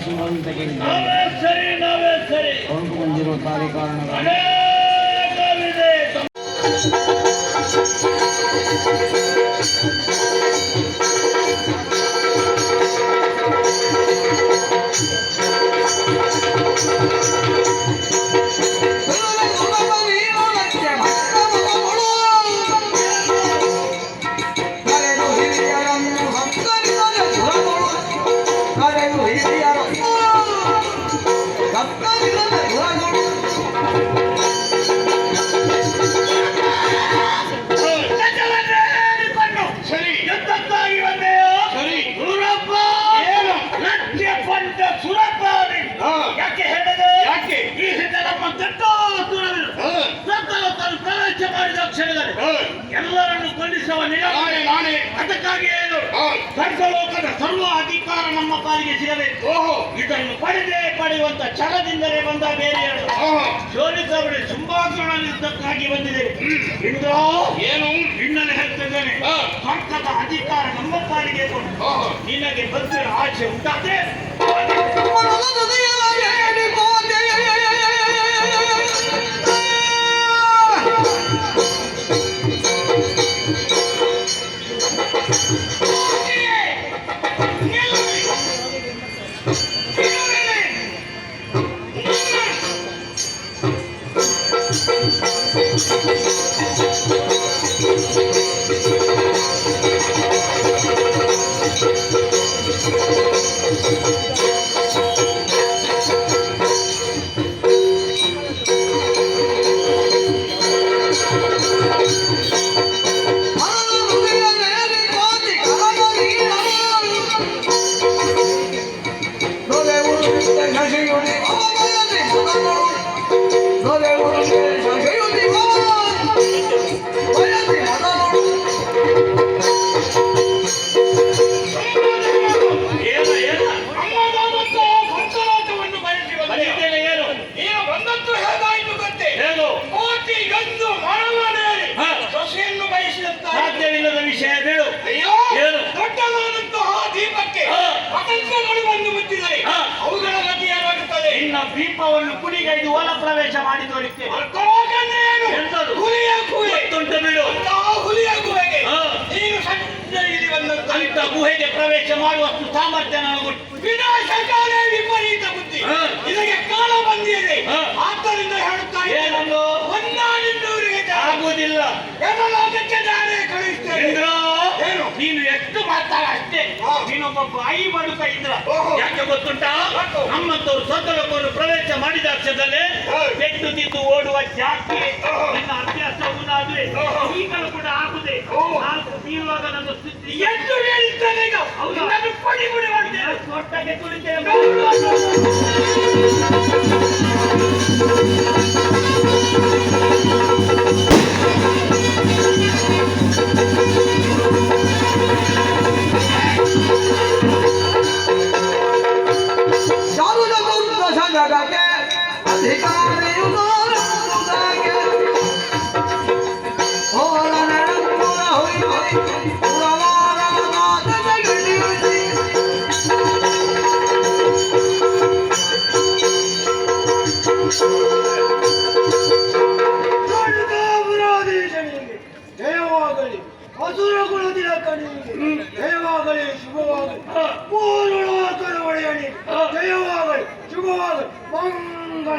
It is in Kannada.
ಆದೇಶಗಳನ್ನು ತೆಗೆದಿದ್ದೇವೆ. ಹೊರಟು ಬಂದಿರುವ ಕಾರ್ಯಕಾರಣಗಳು ಎಲ್ಲರನ್ನು ಖಂಡಿಸುವ ನಾನೇ. ಅದಕ್ಕಾಗಿ ಏನು ಸ್ವರ್ಗಲೋಕದ ಸರ್ವ ಅಧಿಕಾರ ನಮ್ಮ ಪಾಲಿಗೆ ಸಿಗಬೇಕು. ಇದನ್ನು ಪಡೆಯುವಂತ ಛಲದಿಂದಲೇ ಬಂದ ಬೇರೆ ಶೋಧಿಸಬಡಿ ಶುಂಭಾಸುರನ ಯುದ್ಧಕ್ಕಾಗಿ ಬಂದಿದೆ. ಇಂದ್ರ ಏನು ನಿನ್ನನ್ನು ಹೇಳ್ತಿದ್ದೇನೆ, ಸ್ವರ್ಗದ ಅಧಿಕಾರ ನಮ್ಮ ಪಾಲಿಗೆ ಕೊಟ್ಟು ನಿನಗೆ ಬಂದಿರೋ ಆಸೆ ಉಂಟಾದ್ರೆ ಸಾಧ್ಯವಿಲ್ಲದ ವಿಷಯ ಬೇಡು. ದೊಡ್ಡದಾದಂತಹ ದೀಪಕ್ಕೆ ಪತಂಗಗಳು ಬಂದು ಮುಟ್ಟಿದರೆ ಅವುಗಳ ಗತಿ ಏನಾಗುತ್ತದೆ? ಇನ್ನ ದೀಪವನ್ನು ಕುಡಿಗೈದು ಹೊಲ ಪ್ರವೇಶ ಮಾಡಿ ತೋರಿಸ್ತೇವೆ. ಹುಲಿಯ ಗುಹೆ ತುಂಟು ಬಿಡು. ಹುಲಿಯ ಗುಹೆಗೆ ನೀನು ಸಂಜೆ ಇಲ್ಲಿ ಬಂದಂತ ಗುಹೆಗೆ ಪ್ರವೇಶ ಮಾಡುವಷ್ಟು ಸಾಮರ್ಥ್ಯ ನನಗೆ ವಿನಾಶಕಾಲೇ ವಿಪರೀತ ಬುದ್ಧಿ. ಇದಕ್ಕೆ ಕಾಲ ಬಂದಿದೆ. ಆದ್ದರಿಂದ ಹೇಳುತ್ತಾ ಏನೊಂದು ಒಂದಾನಿದ್ದವರಿಗೆ ಆಗುವುದಿಲ್ಲ. ಲೋಕಕ್ಕೆ ನಾನೇ ಕಳುಹಿಸ್ತೇನೆ. ನೀನು ಎಷ್ಟು ಮಾತಾಡ ಅಷ್ಟೇ. ನೀನೊಬ್ಬ ಬಾಯಿ ಬಡುಕ ಇದ್ರ ಯಾಕೆ ಗೊತ್ತುಂಟಾ? ನಮ್ಮಂತವ್ರು ಸ್ವತಂತ್ರವನ್ನು ಪ್ರವೇಶ ಮಾಡಿದ ಅಕ್ಷರದಲ್ಲೇ ಬೆಟ್ಟು ತಿದ್ದು ಓಡುವ ಜಾತಿ ನಿನ್ನ ಅಭ್ಯಾಸವನ್ನಾದ್ರೆ ಈಗಲೂ ಕೂಡ ಆಗುದೇ. ಬೀಳುವಾಗ ನನ್ನ ಸ್ಥಿತಿ ಎಷ್ಟು ಹೇಳಿದ್ದೇನೆ ಈಗ. ನಾನು ಪಡಿ ಪಡಿ ಮಾಡ್ತೇನೆ. ಹೊಟ್ಟೆಗೆ ತುಳಿತೇನೆ. ಜಯವಾಗಲಿ ಹಸುರ ಕುಲದಿನ ಕಣಿಗೆ ಜಯವಾಗಲಿ ಶುಭವಾಗಲಿ ಪೂರ್ಣ ಒಡೆಯಣಿ ಜಯವಾಗಲಿ ಶುಭವಾಗಲಿ ಮಂಗಳ.